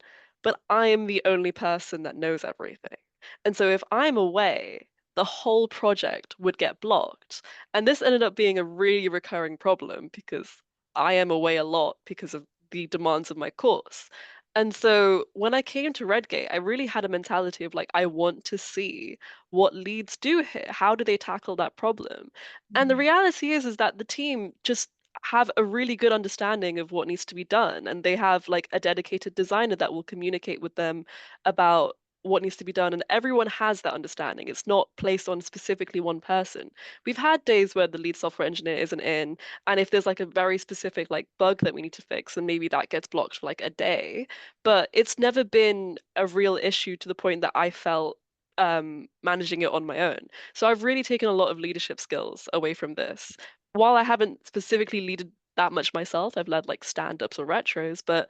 but I am the only person that knows everything. And so if I'm away, the whole project would get blocked. And this ended up being a really recurring problem because I am away a lot because of the demands of my course. And so when I came to Redgate, I really had a mentality of like, I want to see what leads do here. How do they tackle that problem? And the reality is that the team just have a really good understanding of what needs to be done. And they have like a dedicated designer that will communicate with them about what needs to be done. And everyone has that understanding. It's not placed on specifically one person. We've had days where the lead software engineer isn't in, and if there's like a very specific like bug that we need to fix, and maybe that gets blocked for like a day, but it's never been a real issue to the point that I felt managing it on my own. So I've really taken a lot of leadership skills away from this. While I haven't specifically led that much myself, I've led like stand-ups or retros, but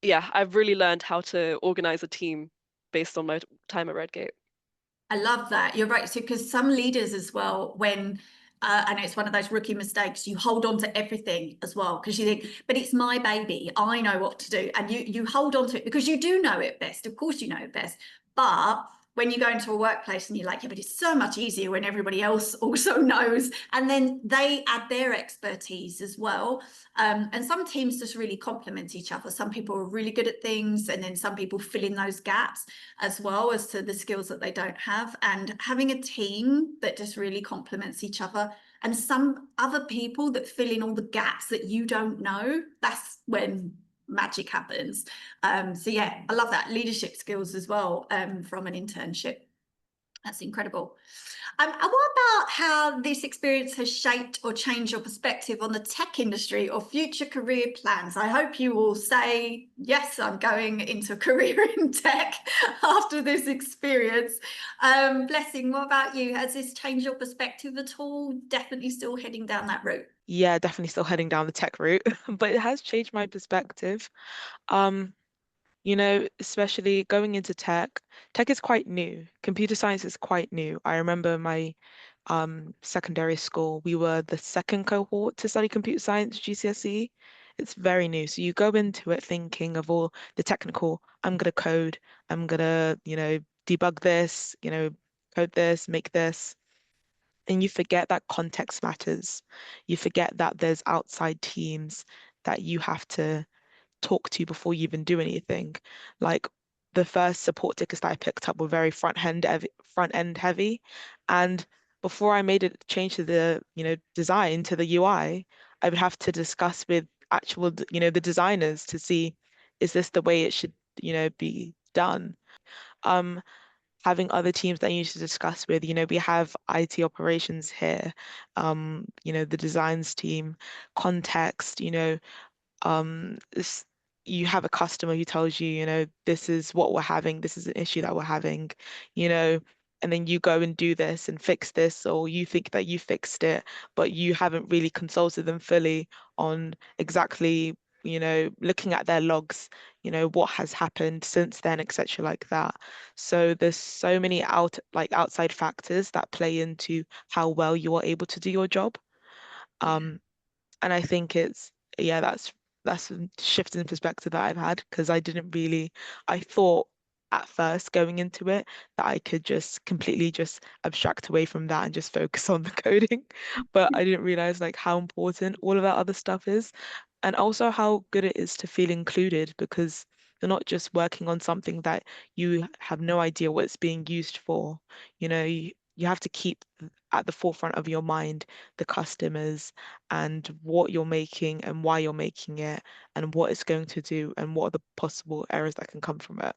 yeah, I've really learned how to organize a team based on my time at Redgate. I love that. You're right. So, because some leaders as well, when and it's one of those rookie mistakes, you hold on to everything as well because you think, but it's my baby. I know what to do, and you hold on to it because you do know it best. Of course, you know it best. But when you go into a workplace and you're like, yeah, but it's so much easier when everybody else also knows, and then they add their expertise as well. And some teams just really complement each other. Some people are really good at things, and then some people fill in those gaps as well as to the skills that they don't have. And having a team that just really complements each other, and some other people that fill in all the gaps that you don't know, that's when magic happens. So yeah, I love that leadership skills as well from an internship. That's incredible. And what about how this experience has shaped or changed your perspective on the tech industry or future career plans? I hope you will say, yes, I'm going into a career in tech after this experience. Blessing, what about you? Has this changed your perspective at all? Definitely still heading down that route? Yeah, definitely still heading down the tech route, but it has changed my perspective. You know, especially going into tech. Tech is quite new. Computer science is quite new. I remember my secondary school, we were the second cohort to study computer science, GCSE. It's very new. So you go into it thinking of all the technical, I'm gonna code, I'm gonna, you know, debug this, you know, code this, make this. And you forget that context matters. You forget that there's outside teams that you have to talk to before you even do anything. Like the first support tickets that I picked up were very front end heavy. And before I made a change to the, you know, design to the UI, I would have to discuss with actual, you know, the designers to see, is this the way it should, you know, be done? Um, Having other teams that you need to discuss with, you know, we have IT operations here, you know, the designs team, context, you know, this, you have a customer who tells you, you know, this is what we're having, this is an issue that we're having, you know, and then you go and do this and fix this, or you think that you fixed it, but you haven't really consulted them fully on exactly, you know, looking at their logs, you know, what has happened since then, etc., like that. So there's so many outside factors that play into how well you are able to do your job. Um, and I think it's, yeah, that's a shift in perspective that I've had, because I thought at first going into it that I could just completely just abstract away from that and just focus on the coding, but I didn't realize like how important all of that other stuff is, and also how good it is to feel included, because you're not just working on something that you have no idea what it's being used for. You know, you have to keep at the forefront of your mind the customers and what you're making and why you're making it and what it's going to do and what are the possible errors that can come from it.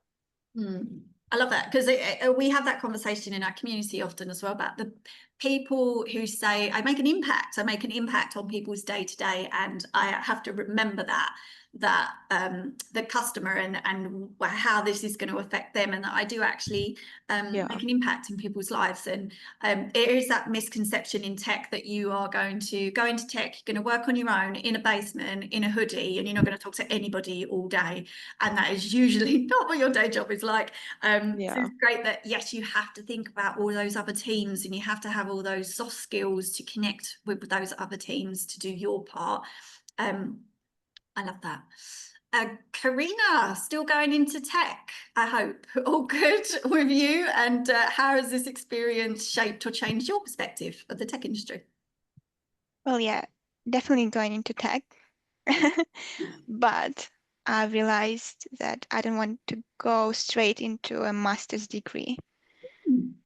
I love that, because we have that conversation in our community often as well about the people who say, I make an impact on people's day to day, and I have to remember that the customer and how this is going to affect them, and that I do actually make an impact in people's lives. And it is that misconception in tech that you are going to go into tech, you're going to work on your own in a basement in a hoodie, and you're not going to talk to anybody all day, and that is usually not what your day job is like. So it's great that, yes, you have to think about all those other teams, and you have to have all those soft skills to connect with those other teams to do your part. I love that. Karyna, still going into tech, I hope. All good with you? And how has this experience shaped or changed your perspective of the tech industry? Well, yeah, definitely going into tech. But I realized that I don't want to go straight into a master's degree.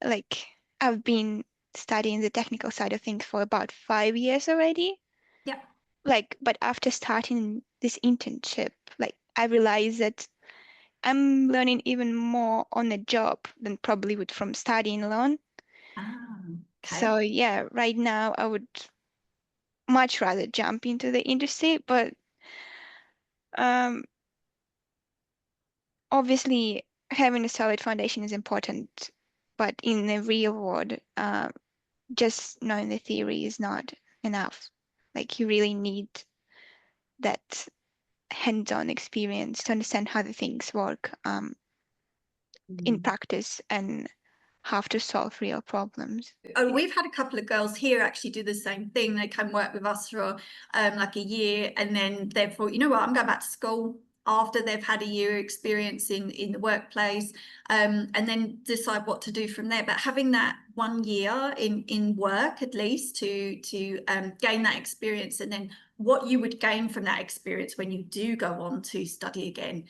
Like, I've been studying the technical side of things for about 5 years already. Yeah. Like, but after starting this internship, like, I realized that I'm learning even more on the job than probably would from studying alone. Okay. So yeah, right now I would much rather jump into the industry, but obviously having a solid foundation is important, but in the real world, just knowing the theory is not enough. Like, you really need that hands-on experience to understand how the things work in practice and how to solve real problems. Oh, we've had a couple of girls here actually do the same thing. They come work with us for like a year, and then they've thought, you know what, I'm going back to school after they've had a year experience in the workplace, and then decide what to do from there. But having that 1 year in work at least to gain that experience, and then what you would gain from that experience when you do go on to study again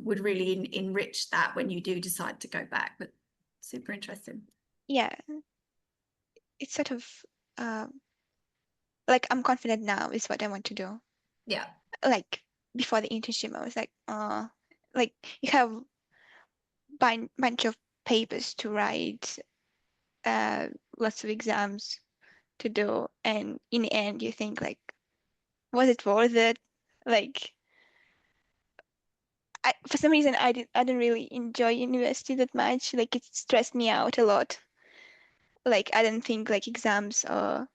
would really enrich that when you do decide to go back. But super interesting. Yeah, it's sort of like, I'm confident now is what I want to do. Yeah. Like, before the internship, I was like, you have bunch of papers to write, lots of exams to do, and in the end you think like, was it worth it? Like, for some reason I didn't really enjoy university that much. Like, it stressed me out a lot. Like, I didn't think like exams or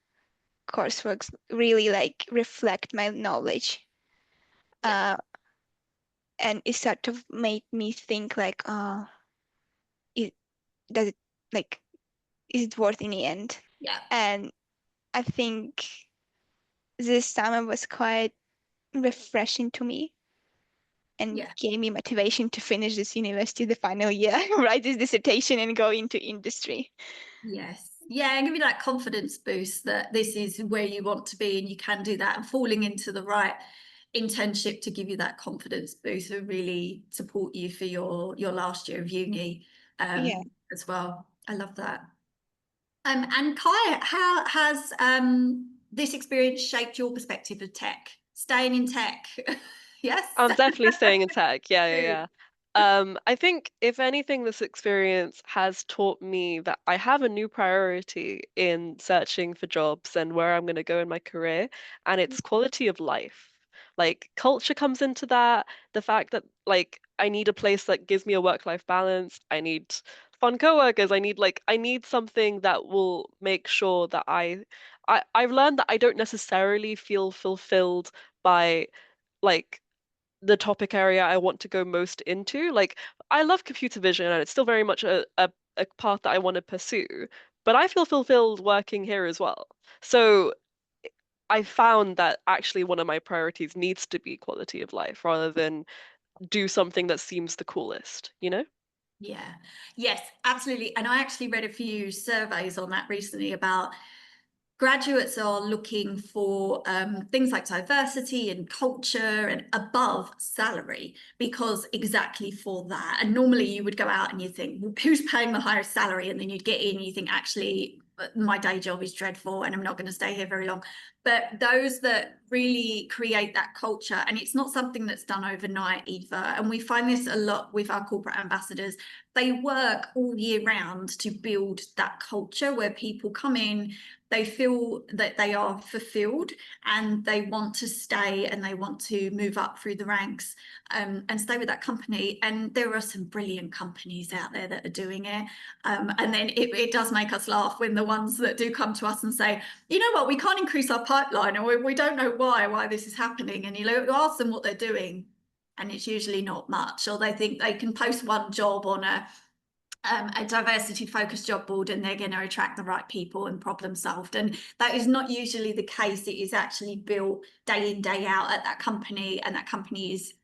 coursework really like reflect my knowledge. Yeah. And it sort of made me think like, it does it like, is it worth in the end? Yeah. And I think this summer was quite refreshing to me and Yeah. gave me motivation to finish this university the final year, write this dissertation and go into industry. Yes. Yeah, and give you that confidence boost that this is where you want to be and you can do that, and falling into the right internship to give you that confidence boost and really support you for your last year of uni Yeah. as well. I love that. And Kai, how has this experience shaped your perspective of tech? Staying in tech? Yes. I'm definitely staying in tech. Yeah, yeah, Good. yeah. I think if anything, this experience has taught me that I have a new priority in searching for jobs and where I'm going to go in my career, and it's quality of life. Like culture comes into that, the fact that like I need a place that gives me a work-life balance. I need fun coworkers. I need something that will make sure that I've learned that I don't necessarily feel fulfilled by like the topic area I want to go most into. Like, I love computer vision and it's still very much a path that I want to pursue, but I feel fulfilled working here as well. So I found that actually one of my priorities needs to be quality of life rather than do something that seems the coolest, you know? Yeah. Yes, absolutely. And I actually read a few surveys on that recently about graduates are looking for things like diversity and culture and above salary, because exactly for that. And normally you would go out and you think, well, who's paying the highest salary? And then you'd get in and you think, actually, my day job is dreadful and I'm not going to stay here very long. But those that really create that culture, and it's not something that's done overnight either. And we find this a lot with our corporate ambassadors. They work all year round to build that culture where people come in, they feel that they are fulfilled and they want to stay and they want to move up through the ranks and stay with that company. And there are some brilliant companies out there that are doing it. And then it does make us laugh when the ones that do come to us and say, you know what, we can't increase our pipeline, or we don't know why this is happening. And you ask them what they're doing, and it's usually not much, or they think they can post one job on a diversity focused job board and they're going to attract the right people and problem solved. And that is not usually the case. It is actually built day in, day out at that company, and that company is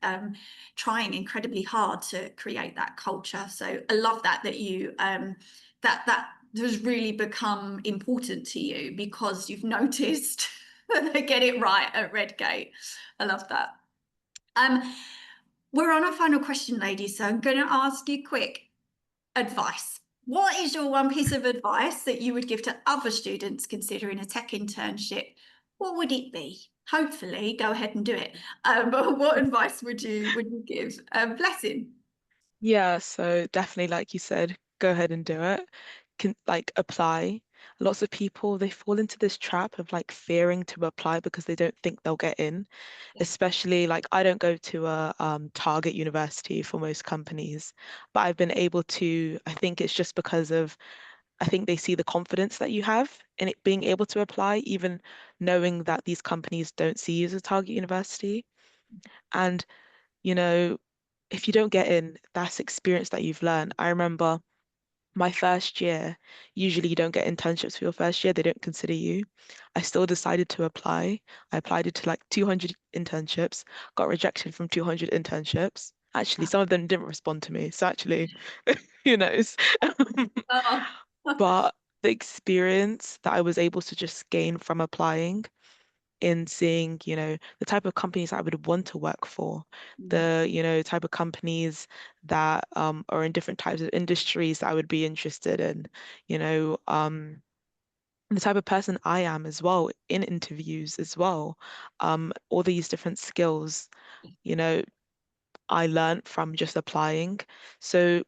trying incredibly hard to create that culture. So I love that you that has really become important to you because you've noticed that they get it right at Redgate. I love that. We're on our final question, ladies, so I'm going to ask you quick advice. What is your one piece of advice that you would give to other students considering a tech internship? What would it be? Hopefully, go ahead and do it. But what advice would you give? Blessing. Yeah, so definitely, like you said, go ahead and do it. Can like apply. Lots of people, they fall into this trap of like fearing to apply because they don't think they'll get in. Yeah. Especially like I don't go to a target university for most companies, but I've been able to, I think it's just because of, I think they see the confidence that you have in it being able to apply, even knowing that these companies don't see you as a target university. And, you know, if you don't get in, that's experience that you've learned. I remember my first year, usually you don't get internships for your first year, they don't consider you. I still decided to apply. I applied it to like 200 internships, got rejected from 200 internships. Actually, some of them didn't respond to me. So actually, who knows? Oh. But the experience that I was able to just gain from applying in seeing, the type of companies I would want to work for, the, type of companies that are in different types of industries that I would be interested in, the type of person I am as well in interviews as well, all these different skills, you know, I learned from just applying. So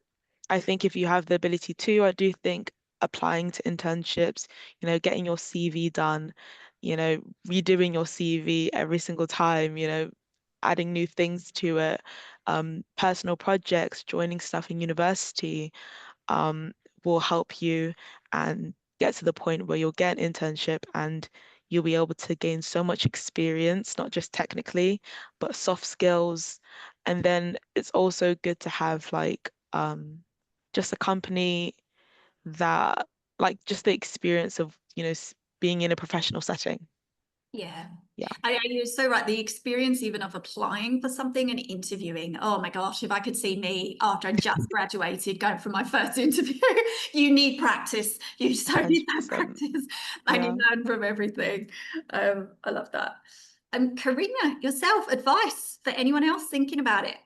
I think if you have the ability to, I do think applying to internships, you know, getting your CV done, you know, redoing your CV every single time, you know, adding new things to it, personal projects, joining stuff in university, will help you and get to the point where you'll get an internship and you'll be able to gain so much experience, not just technically, but soft skills. And then it's also good to have like just a company that like just the experience of, you know, being in a professional setting. Yeah. Yeah. You're so right. The experience even of applying for something and interviewing. Oh my gosh, if I could see me after I just graduated going for my first interview, you need practice. You so need that 100%. practice and you learn from everything. I love that. Karyna, yourself, advice for anyone else thinking about it?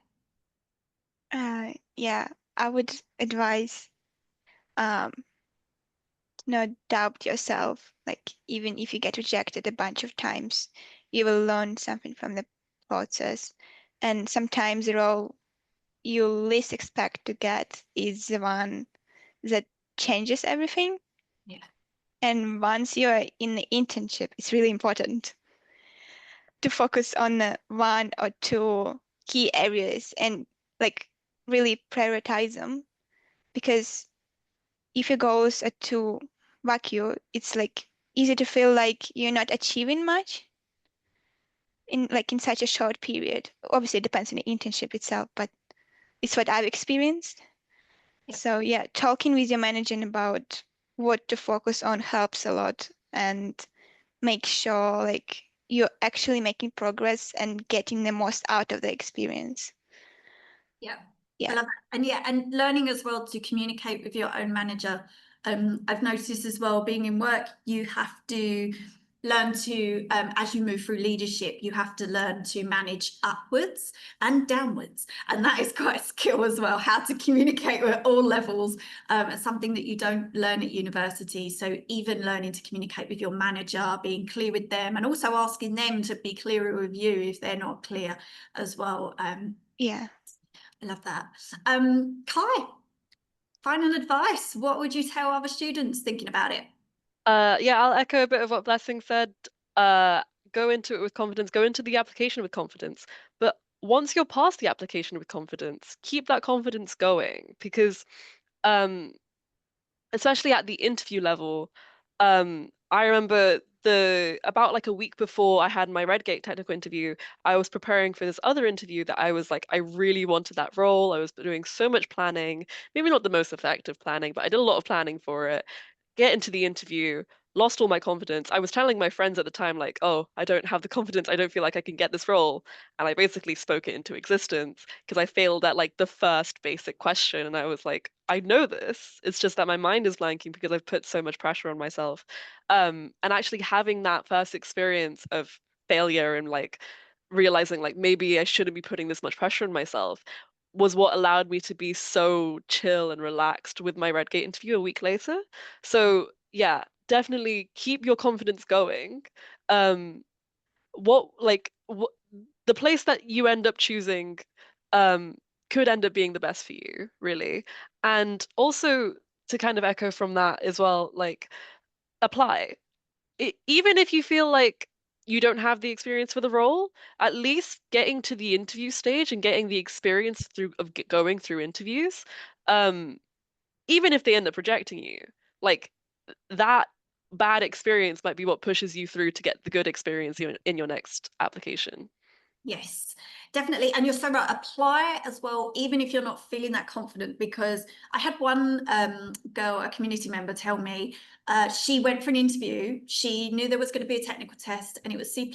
Yeah, I would advise not doubt yourself. Like even if you get rejected a bunch of times, you will learn something from the process. And sometimes the role you least expect to get is the one that changes everything. Yeah. And once you're in the internship, it's really important to focus on the one or two key areas and like really prioritize them, because if your goals are too vacuum, it's like easy to feel like you're not achieving much in such a short period. Obviously, it depends on the internship itself, but it's what I've experienced. Yeah. So yeah, talking with your manager about what to focus on helps a lot, and make sure like you're actually making progress and getting the most out of the experience. Yeah. Yeah. I love that. And learning as well to communicate with your own manager. I've noticed as well, being in work, you have to learn to, as you move through leadership, you have to learn to manage upwards and downwards. And that is quite a skill as well, how to communicate at all levels. It's something that you don't learn at university. So even learning to communicate with your manager, being clear with them, and also asking them to be clearer with you if they're not clear as well. Yeah. I love that. Kai, final advice. What would you tell other students thinking about it? Yeah, I'll echo a bit of what Blessing said. Go into it with confidence, go into the application with confidence. But once you're past the application with confidence, keep that confidence going, because especially at the interview level, I remember about like a week before I had my Redgate technical interview, I was preparing for this other interview that I was like, I really wanted that role. I was doing so much planning, maybe not the most effective planning, but I did a lot of planning for it. Get into the interview, lost all my confidence. I was telling my friends at the time, like, oh, I don't have the confidence. I don't feel like I can get this role. And I basically spoke it into existence because I failed at like the first basic question. And I was like, I know this. It's just that my mind is blanking because I've put so much pressure on myself. And actually having that first experience of failure and like realizing like maybe I shouldn't be putting this much pressure on myself was what allowed me to be so chill and relaxed with my Redgate interview a week later. So yeah, definitely keep your confidence going. What the place that you end up choosing um could end up being the best for you, really. And also to kind of echo from that as well, like apply. Even if you feel like you don't have the experience for the role, at least getting to the interview stage and getting the experience going through interviews, um, even if they end up rejecting you, like that bad experience might be what pushes you through to get the good experience in your next application. Yes, definitely. And you're so right. Apply as well, even if you're not feeling that confident, because I had one girl, a community member, tell me she went for an interview. She knew there was going to be a technical test and it was C++.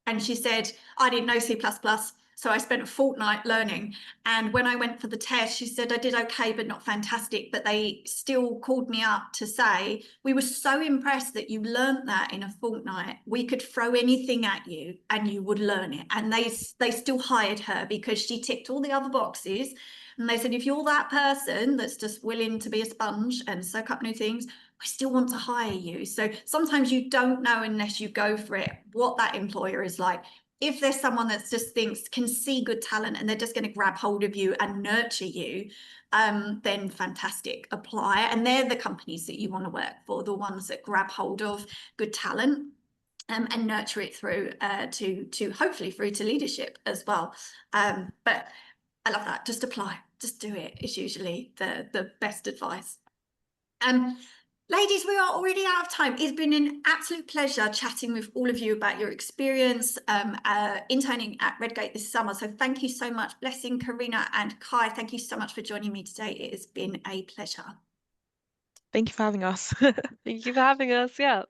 And she said, I didn't know C++. So I spent a fortnight learning. And when I went for the test, she said, I did okay, but not fantastic. But they still called me up to say, we were so impressed that you learned that in a fortnight. We could throw anything at you and you would learn it. And they still hired her because she ticked all the other boxes. And they said, if you're that person that's just willing to be a sponge and soak up new things, we still want to hire you. So sometimes you don't know unless you go for it what that employer is like. if there's someone that just can see good talent and they're just going to grab hold of you and nurture you, then fantastic, apply. And they're the companies that you want to work for, the ones that grab hold of good talent and nurture it through to hopefully through to leadership as well. But I love that. Just apply, just do it is usually the best advice. Ladies, we are already out of time. It's been an absolute pleasure chatting with all of you about your experience interning at Redgate this summer. So thank you so much. Blessing, Karyna and Kai, thank you so much for joining me today. It has been a pleasure. Thank you for having us. Thank you for having us. Yeah.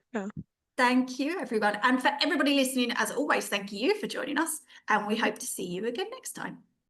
Thank you, everyone. And for everybody listening, as always, thank you for joining us. And we hope to see you again next time.